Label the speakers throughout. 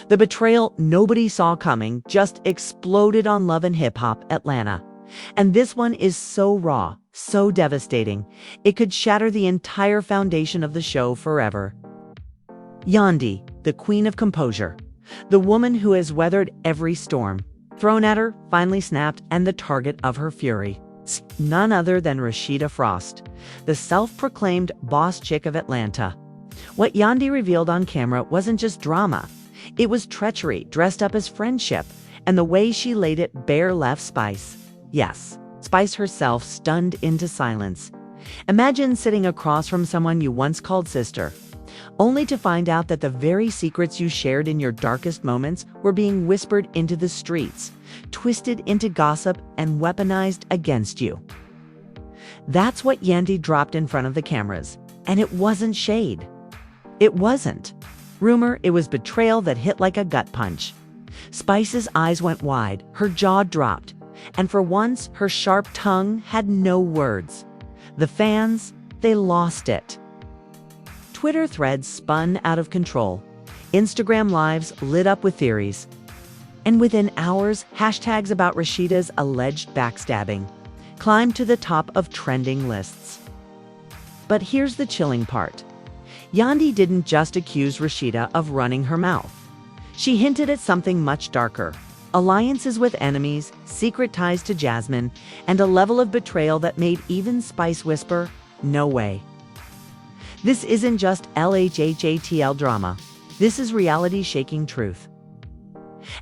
Speaker 1: The betrayal nobody saw coming just exploded on Love and Hip Hop Atlanta. And this one is so raw, so devastating, it could shatter the entire foundation of the show forever. Yandy, the queen of composure, the woman who has weathered every storm, thrown at her, finally snapped, and the target of her fury. None other than Rasheeda Frost, the self-proclaimed boss chick of Atlanta. What Yandy revealed on camera wasn't just drama. It was treachery dressed up as friendship, and the way she laid it bare left Spice. Yes, Spice herself stunned into silence. Imagine sitting across from someone you once called sister, only to find out that the very secrets you shared in your darkest moments were being whispered into the streets, twisted into gossip, and weaponized against you. That's what Yandy dropped in front of the cameras, and it wasn't shade. It wasn't rumor, it was betrayal that hit like a gut punch. Spice's eyes went wide, her jaw dropped, and for once, her sharp tongue had no words. The fans, they lost it. Twitter threads spun out of control. Instagram lives lit up with theories. And within hours, hashtags about Rasheeda's alleged backstabbing climbed to the top of trending lists. But here's the chilling part. Yandy didn't just accuse Rasheeda of running her mouth. She hinted at something much darker: alliances with enemies, secret ties to Jasmine, and a level of betrayal that made even Spice whisper, "No way." This isn't just LHHATL drama. This is reality-shaking truth.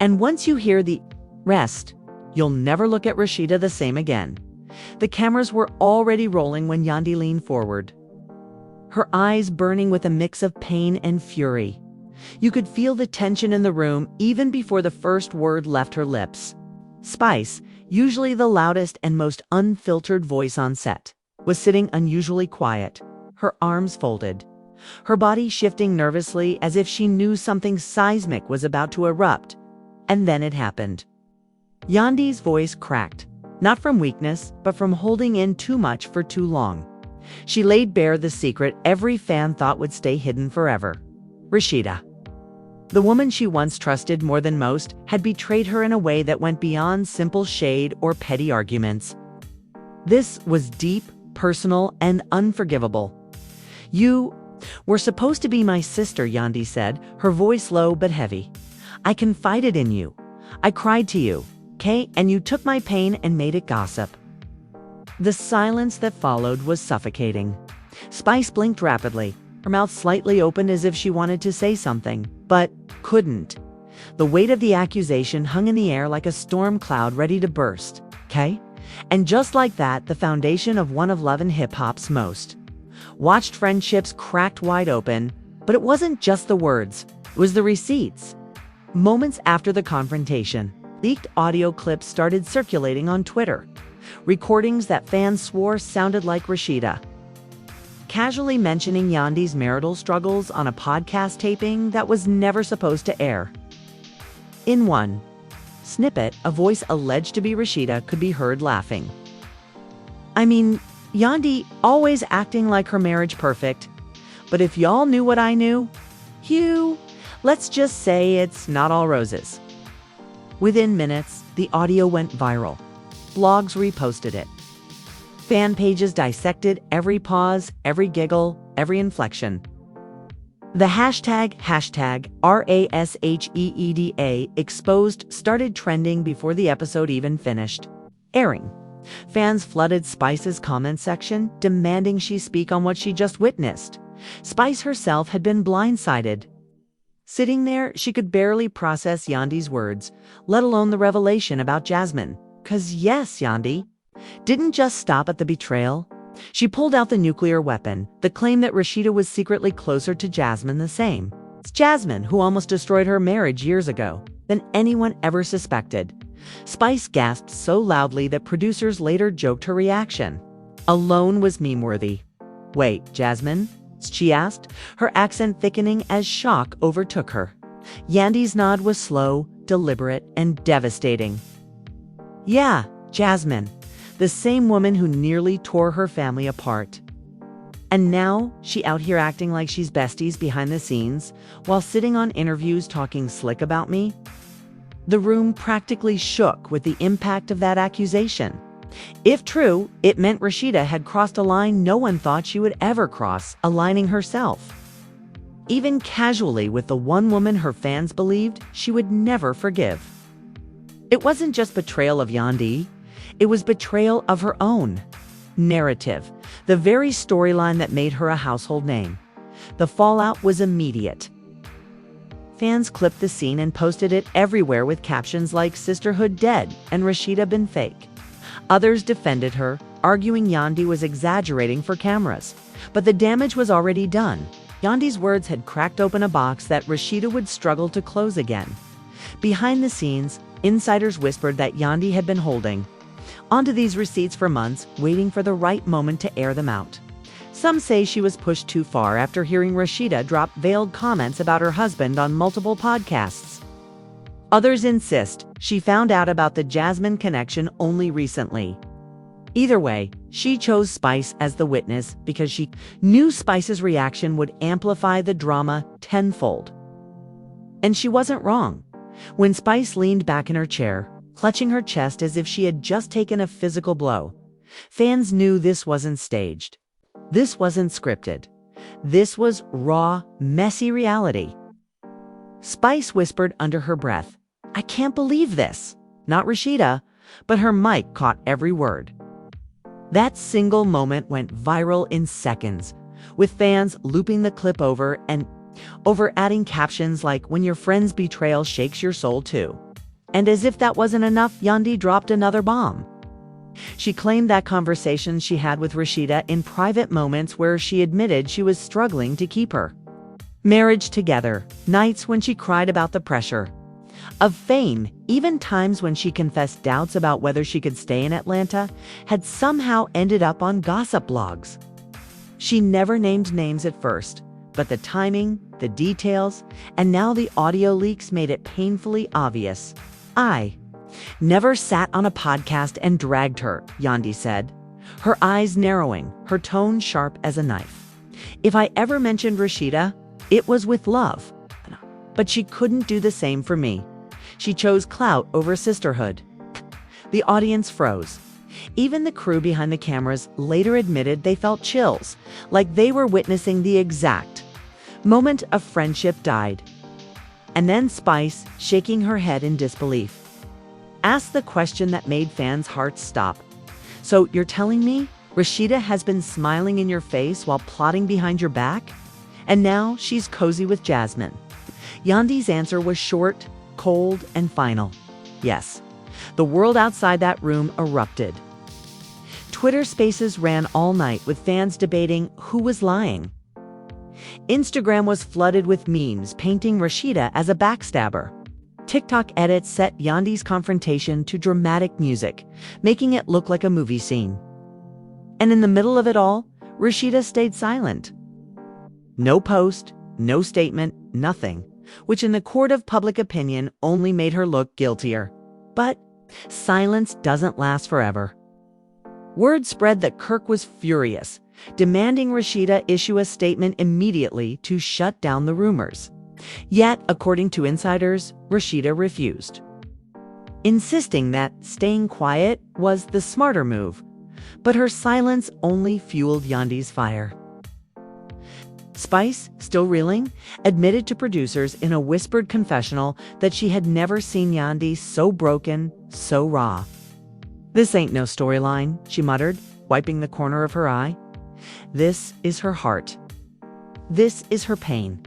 Speaker 1: And once you hear the rest, you'll never look at Rasheeda the same again. The cameras were already rolling when Yandy leaned forward, her eyes burning with a mix of pain and fury. You could feel the tension in the room even before the first word left her lips. Spice, usually the loudest and most unfiltered voice on set, was sitting unusually quiet, her arms folded, her body shifting nervously as if she knew something seismic was about to erupt. And then it happened. Yandy's voice cracked, not from weakness, but from holding in too much for too long. She laid bare the secret every fan thought would stay hidden forever. Rasheeda, the woman she once trusted more than most, had betrayed her in a way that went beyond simple shade or petty arguments. This was deep, personal, and unforgivable. "You were supposed to be my sister," Yandy said, her voice low but heavy. "I confided in you. I cried to you, okay? And you took my pain and made it gossip." The silence that followed was suffocating. Spice blinked rapidly, her mouth slightly open as if she wanted to say something, but couldn't. The weight of the accusation hung in the air like a storm cloud ready to burst, okay? And just like that, the foundation of one of Love and Hip Hop's most watched friendships cracked wide open. But it wasn't just the words, it was the receipts. Moments after the confrontation, leaked audio clips started circulating on Twitter. Recordings that fans swore sounded like Rasheeda casually mentioning Yandy's marital struggles on a podcast taping that was never supposed to air. In one snippet, a voice alleged to be Rasheeda could be heard laughing. "I mean, Yandy always acting like her marriage perfect. But if y'all knew what I knew, let's just say it's not all roses." Within minutes, the audio went viral. Blogs reposted it. Fan pages dissected every pause, every giggle, every inflection. The hashtag RASHEEDA exposed started trending before the episode even finished airing. Fans flooded Spice's comment section, demanding she speak on what she just witnessed. Spice herself had been blindsided. Sitting there, she could barely process Yandy's words, let alone the revelation about Jasmine. 'Cause yes, Yandy didn't just stop at the betrayal. She pulled out the nuclear weapon, the claim that Rasheeda was secretly closer to Jasmine the same. It's Jasmine who almost destroyed her marriage years ago than anyone ever suspected. Spice gasped so loudly that producers later joked her reaction alone was meme-worthy. "Wait, Jasmine?" she asked, her accent thickening as shock overtook her. Yandy's nod was slow, deliberate, and devastating. "Yeah, Jasmine, the same woman who nearly tore her family apart." And now, she out here acting like she's besties behind the scenes, while sitting on interviews talking slick about me? The room practically shook with the impact of that accusation. If true, it meant Rasheeda had crossed a line no one thought she would ever cross, aligning herself. Even casually with the one woman her fans believed she would never forgive. It wasn't just betrayal of Yandy, it was betrayal of her own narrative, the very storyline that made her a household name. The fallout was immediate. Fans clipped the scene and posted it everywhere with captions like "Sisterhood dead" and "Rasheeda been fake." Others defended her, arguing Yandy was exaggerating for cameras. But the damage was already done. Yandy's words had cracked open a box that Rasheeda would struggle to close again. Behind the scenes, insiders whispered that Yandy had been holding onto these receipts for months, waiting for the right moment to air them out. Some say she was pushed too far after hearing Rasheeda drop veiled comments about her husband on multiple podcasts. Others insist she found out about the Jasmine connection only recently. Either way, she chose Spice as the witness because she knew Spice's reaction would amplify the drama tenfold. And she wasn't wrong. When Spice leaned back in her chair, clutching her chest as if she had just taken a physical blow, fans knew this wasn't staged. This wasn't scripted. This was raw, messy reality. Spice whispered under her breath, "I can't believe this." Not Rasheeda, but her mic caught every word. That single moment went viral in seconds, with fans looping the clip over and over, adding captions like, "When your friend's betrayal shakes your soul too." And as if that wasn't enough, Yandy dropped another bomb. She claimed that conversations she had with Rasheeda in private moments where she admitted she was struggling to keep her marriage together, nights when she cried about the pressure of fame, even times when she confessed doubts about whether she could stay in Atlanta, had somehow ended up on gossip blogs. She never named names at first, but the timing, the details, and now the audio leaks made it painfully obvious. "I never sat on a podcast and dragged her," Yandy said, her eyes narrowing, her tone sharp as a knife. "If I ever mentioned Rasheeda, it was with love. But she couldn't do the same for me. She chose clout over sisterhood." The audience froze. Even the crew behind the cameras later admitted they felt chills, like they were witnessing the exact moment a friendship died. And then Spice, shaking her head in disbelief, asked the question that made fans' hearts stop. "So you're telling me Rasheeda has been smiling in your face while plotting behind your back? And now she's cozy with Jasmine?" Yandy's answer was short, cold, and final. Yes. The world outside that room erupted. Twitter Spaces ran all night with fans debating who was lying. Instagram was flooded with memes painting Rasheeda as a backstabber. TikTok edits set Yandy's confrontation to dramatic music, making it look like a movie scene. And in the middle of it all, Rasheeda stayed silent. No post, no statement, nothing, which in the court of public opinion only made her look guiltier. But silence doesn't last forever. Word spread that Kirk was furious, demanding Rasheeda issue a statement immediately to shut down the rumors. Yet, according to insiders, Rasheeda refused, insisting that staying quiet was the smarter move. But her silence only fueled Yandy's fire. Spice, still reeling, admitted to producers in a whispered confessional that she had never seen Yandy so broken, so raw. "This ain't no storyline," she muttered, wiping the corner of her eye. "This is her heart. This is her pain."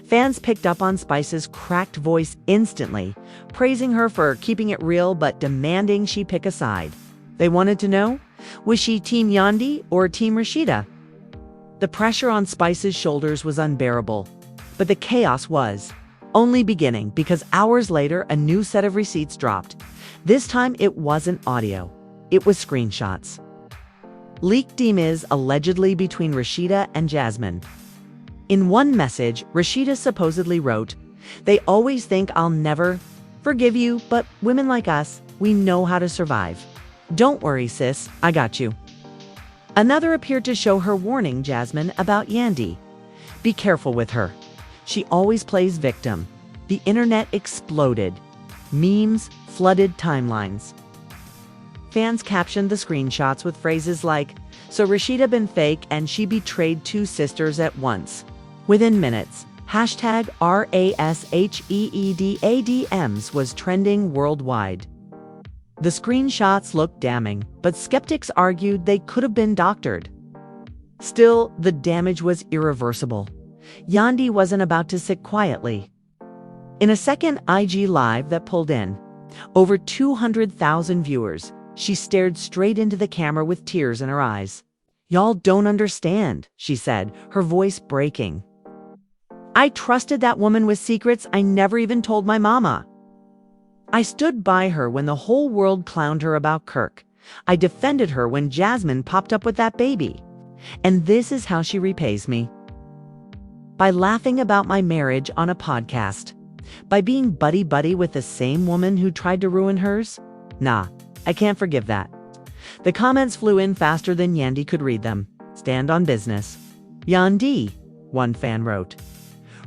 Speaker 1: Fans picked up on Spice's cracked voice instantly, praising her for keeping it real but demanding she pick a side. They wanted to know, was she Team Yandy or Team Rasheeda? The pressure on Spice's shoulders was unbearable, but the chaos was only beginning because hours later a new set of receipts dropped. This time it wasn't audio, it was screenshots. Leaked emails allegedly between Rasheeda and Jasmine. In one message, Rasheeda supposedly wrote, "They always think I'll never forgive you, but women like us, we know how to survive. Don't worry, sis, I got you." Another appeared to show her warning Jasmine about Yandy. Be careful with her. She always plays victim. The internet exploded. Memes flooded timelines. Fans captioned the screenshots with phrases like, "So Rasheeda been fake and she betrayed two sisters at once." Within minutes, hashtag RASHEEDADMs was trending worldwide. The screenshots looked damning, but skeptics argued they could have been doctored. Still, the damage was irreversible. Yandy wasn't about to sit quietly. In a second IG Live that pulled in over 200,000 viewers, she stared straight into the camera with tears in her eyes. "Y'all don't understand," she said, her voice breaking. "I trusted that woman with secrets I never even told my mama. I stood by her when the whole world clowned her about Kirk. I defended her when Jasmine popped up with that baby. And this is how she repays me. By laughing about my marriage on a podcast. By being buddy-buddy with the same woman who tried to ruin hers. Nah, I can't forgive that." The comments flew in faster than Yandy could read them. "Stand on business." "Yandy," one fan wrote.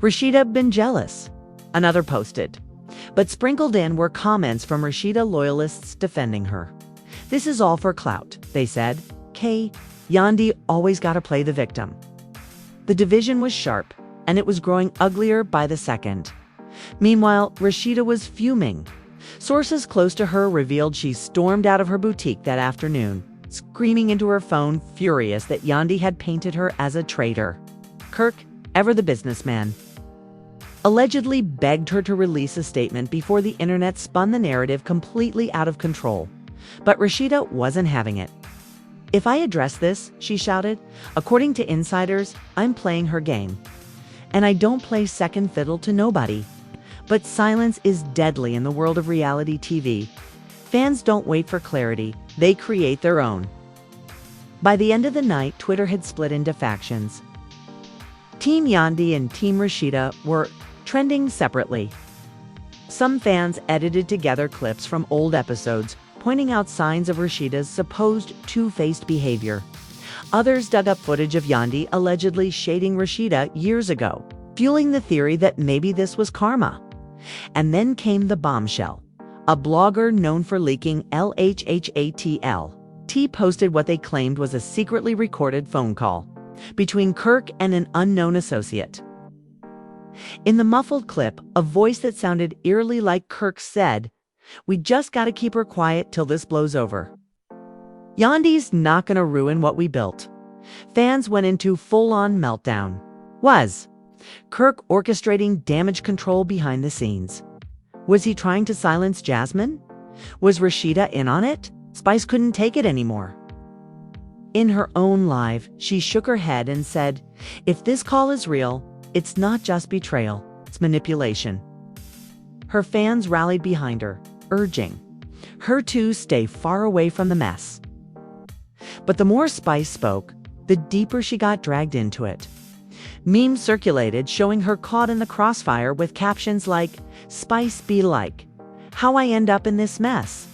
Speaker 1: "Rasheeda been jealous," another posted. But sprinkled in were comments from Rasheeda loyalists defending her. "This is all for clout," they said. Yandy always gotta play the victim." The division was sharp, and it was growing uglier by the second. Meanwhile, Rasheeda was fuming. Sources close to her revealed she stormed out of her boutique that afternoon, screaming into her phone, furious that Yandy had painted her as a traitor. Kirk, ever the businessman, allegedly begged her to release a statement before the internet spun the narrative completely out of control. But Rasheeda wasn't having it. "If I address this," she shouted, "according to insiders, I'm playing her game. And I don't play second fiddle to nobody." But silence is deadly in the world of reality TV. Fans don't wait for clarity, they create their own. By the end of the night, Twitter had split into factions. Team Yandy and Team Rasheeda were trending separately. Some fans edited together clips from old episodes, pointing out signs of Rasheeda's supposed two-faced behavior. Others dug up footage of Yandy allegedly shading Rasheeda years ago, fueling the theory that maybe this was karma. And then came the bombshell. A blogger known for leaking LHHATL posted what they claimed was a secretly recorded phone call between Kirk and an unknown associate. In the muffled clip, a voice that sounded eerily like Kirk said, "We just gotta keep her quiet till this blows over. Yandy's not gonna ruin what we built." Fans went into full-on meltdown. Was Kirk orchestrating damage control behind the scenes? Was he trying to silence Jasmine? Was Rasheeda in on it? Spice couldn't take it anymore. In her own live, she shook her head and said, "If this call is real, it's not just betrayal, it's manipulation." Her fans rallied behind her, urging her to stay far away from the mess. But the more Spice spoke, the deeper she got dragged into it. Memes circulated showing her caught in the crossfire with captions like, "Spice be like, how I end up in this mess."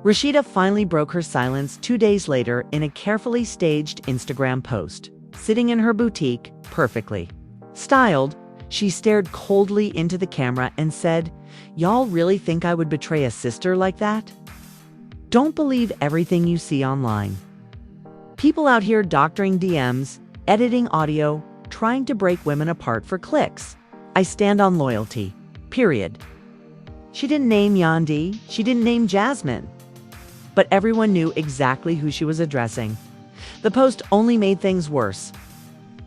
Speaker 1: Rasheeda finally broke her silence 2 days later in a carefully staged Instagram post. Sitting in her boutique, perfectly styled, she stared coldly into the camera and said, "Y'all really think I would betray a sister like that? Don't believe everything you see online. People out here doctoring DMs, editing audio, trying to break women apart for clicks. I stand on loyalty. Period." She didn't name Yandy, she didn't name Jasmine. But everyone knew exactly who she was addressing. The post only made things worse.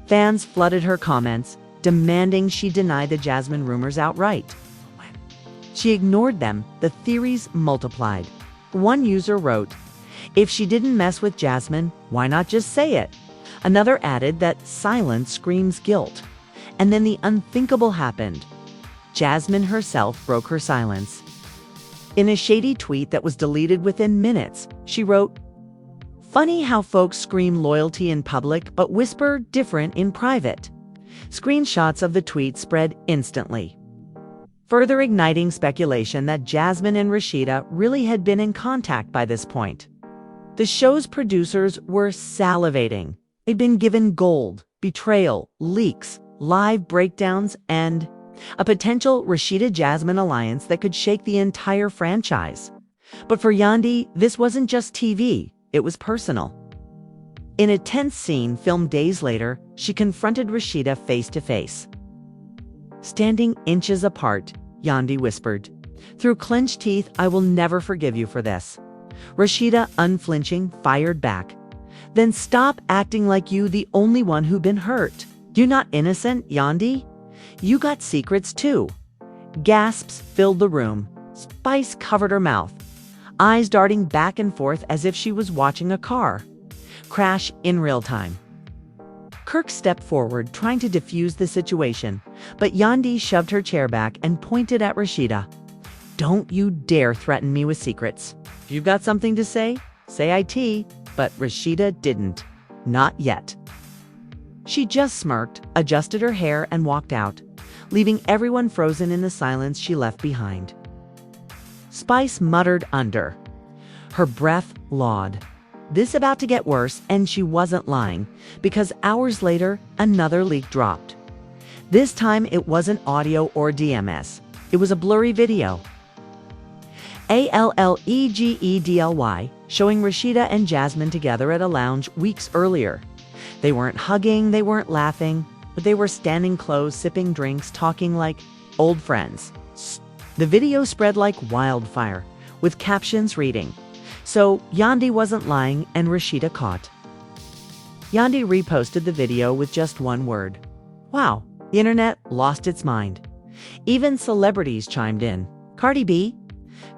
Speaker 1: Fans flooded her comments, demanding she deny the Jasmine rumors outright. She ignored them, the theories multiplied. One user wrote, "If she didn't mess with Jasmine, why not just say it?" Another added that silence screams guilt. And then the unthinkable happened. Jasmine herself broke her silence. In a shady tweet that was deleted within minutes, she wrote, "Funny how folks scream loyalty in public but whisper different in private." Screenshots of the tweet spread instantly, further igniting speculation that Jasmine and Rasheeda really had been in contact by this point. The show's producers were salivating. They'd been given gold, betrayal, leaks, live breakdowns, and a potential Rasheeda-Jasmine alliance that could shake the entire franchise. But for Yandy, this wasn't just TV, it was personal. In a tense scene filmed days later, she confronted Rasheeda face to face. Standing inches apart, Yandy whispered, "Through clenched teeth, I will never forgive you for this." Rasheeda, unflinching, fired back. "Then stop acting like you the only one who been hurt. You're not innocent, Yandy. You got secrets too." Gasps filled the room. Spice covered her mouth, eyes darting back and forth as if she was watching a car crash in real time. Kirk stepped forward, trying to defuse the situation, but Yandy shoved her chair back and pointed at Rasheeda. "Don't you dare threaten me with secrets. If you've got something to say it," but Rasheeda didn't. Not yet. She just smirked, adjusted her hair, and walked out, leaving everyone frozen in the silence she left behind. Spice muttered under her breath, "Lord, this about to get worse," and she wasn't lying, because hours later, another leak dropped. This time, it wasn't audio or DMS. It was a blurry video. ALLEGEDLY, showing Rasheeda and Jasmine together at a lounge weeks earlier. They weren't hugging, they weren't laughing, but they were standing close, sipping drinks, talking like old friends. The video spread like wildfire, with captions reading, "So Yandy wasn't lying and Rasheeda caught." Yandy reposted the video with just one word. Wow, the internet lost its mind. Even celebrities chimed in. Cardi B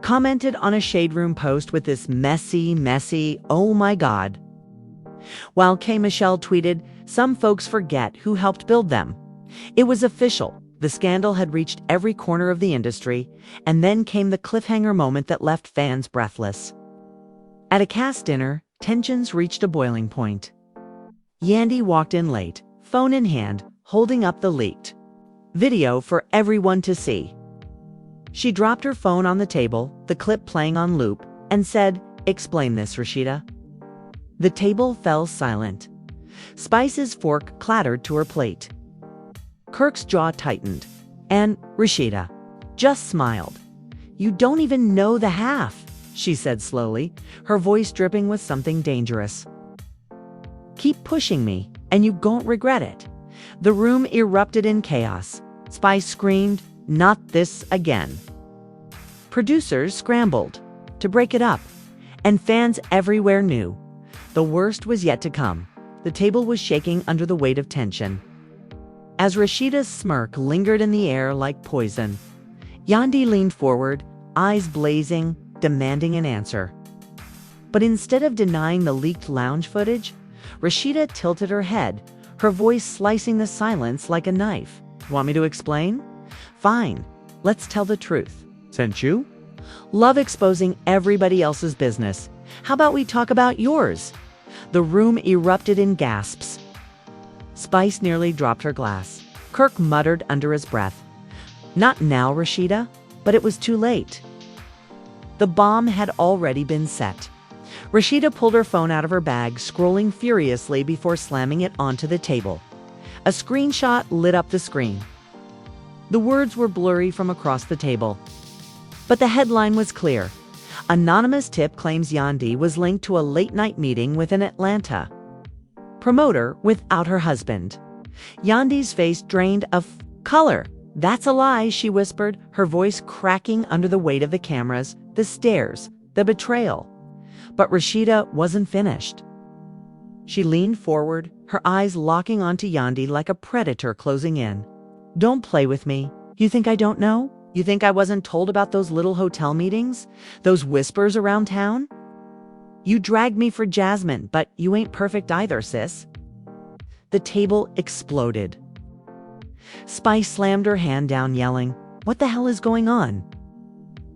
Speaker 1: commented on a Shade Room post with this messy, "Oh my God." While K. Michelle tweeted, "Some folks forget who helped build them." It was official. The scandal had reached every corner of the industry, and then came the cliffhanger moment that left fans breathless. At a cast dinner, tensions reached a boiling point. Yandy walked in late, phone in hand, holding up the leaked video for everyone to see. She dropped her phone on the table, the clip playing on loop, and said, "Explain this, Rasheeda." The table fell silent. Spice's fork clattered to her plate. Kirk's jaw tightened, and Rasheeda just smiled. "You don't even know the half," she said slowly, her voice dripping with something dangerous. "Keep pushing me, and you gon't regret it." The room erupted in chaos. Spice screamed, "Not this again." Producers scrambled to break it up, and fans everywhere knew the worst was yet to come. The table was shaking under the weight of tension. As Rasheeda's smirk lingered in the air like poison, Yandy leaned forward, eyes blazing, demanding an answer. But instead of denying the leaked lounge footage, Rasheeda tilted her head, her voice slicing the silence like a knife. "Want me to explain? Fine, let's tell the truth. Sent you? Love exposing everybody else's business. How about we talk about yours?" The room erupted in gasps. Spice nearly dropped her glass. Kirk muttered under his breath, "Not now, Rasheeda," but it was too late. The bomb had already been set. Rasheeda pulled her phone out of her bag, scrolling furiously before slamming it onto the table. A screenshot lit up the screen. The words were blurry from across the table, but the headline was clear. Anonymous tip claims Yandy was linked to a late-night meeting with an Atlanta promoter without her husband. Yandy's face drained of color. "That's a lie," she whispered, her voice cracking under the weight of the cameras, the stares, the betrayal. But Rasheeda wasn't finished. She leaned forward, her eyes locking onto Yandy like a predator closing in. "Don't play with me. You think I don't know? You think I wasn't told about those little hotel meetings? Those whispers around town? You dragged me for Jasmine, but you ain't perfect either, sis." The table exploded. Spice slammed her hand down, yelling, "What the hell is going on?"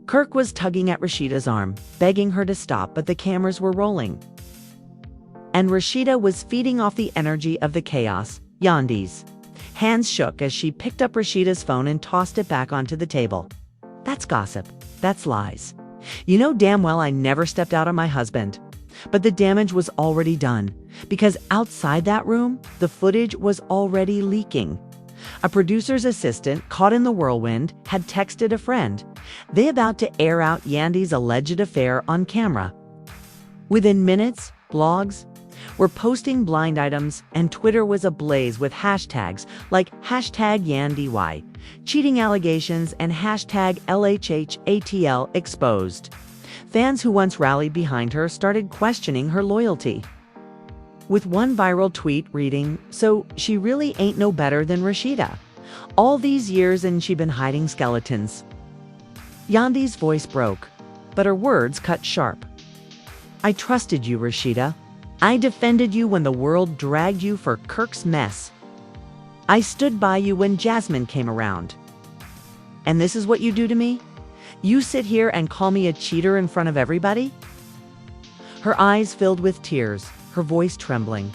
Speaker 1: Kirk was tugging at Rasheeda's arm, begging her to stop, but the cameras were rolling. And Rasheeda was feeding off the energy of the chaos. Yandy's hands shook as she picked up Rasheeda's phone and tossed it back onto the table. "That's gossip. That's lies. You know damn well I never stepped out on my husband. But the damage was already done, because outside that room, the footage was already leaking. A producer's assistant, caught in the whirlwind, had texted a friend. They about to air out Yandy's alleged affair on camera. Within minutes, blogs were posting blind items, and Twitter was ablaze with hashtags like #YandyY, cheating allegations, and #LHHATL exposed. Fans who once rallied behind her started questioning her loyalty. With one viral tweet reading, "So she really ain't no better than Rasheeda. All these years and she been hiding skeletons." Yandy's voice broke, but her words cut sharp. "I trusted you, Rasheeda. I defended you when the world dragged you for Kirk's mess. I stood by you when Jasmine came around. And this is what you do to me? You sit here and call me a cheater in front of everybody?" Her eyes filled with tears, her voice trembling.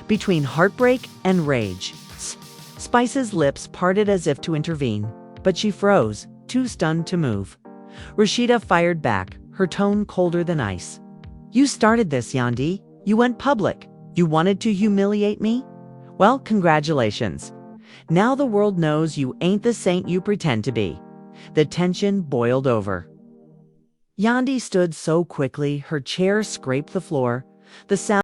Speaker 1: Between heartbreak and rage, Spice's lips parted as if to intervene, but she froze, too stunned to move. Rasheeda fired back, her tone colder than ice. "You started this, Yandy. You went public. You wanted to humiliate me? Well, congratulations. Now the world knows you ain't the saint you pretend to be." The tension boiled over. Yandy stood so quickly, her chair scraped the floor. The sound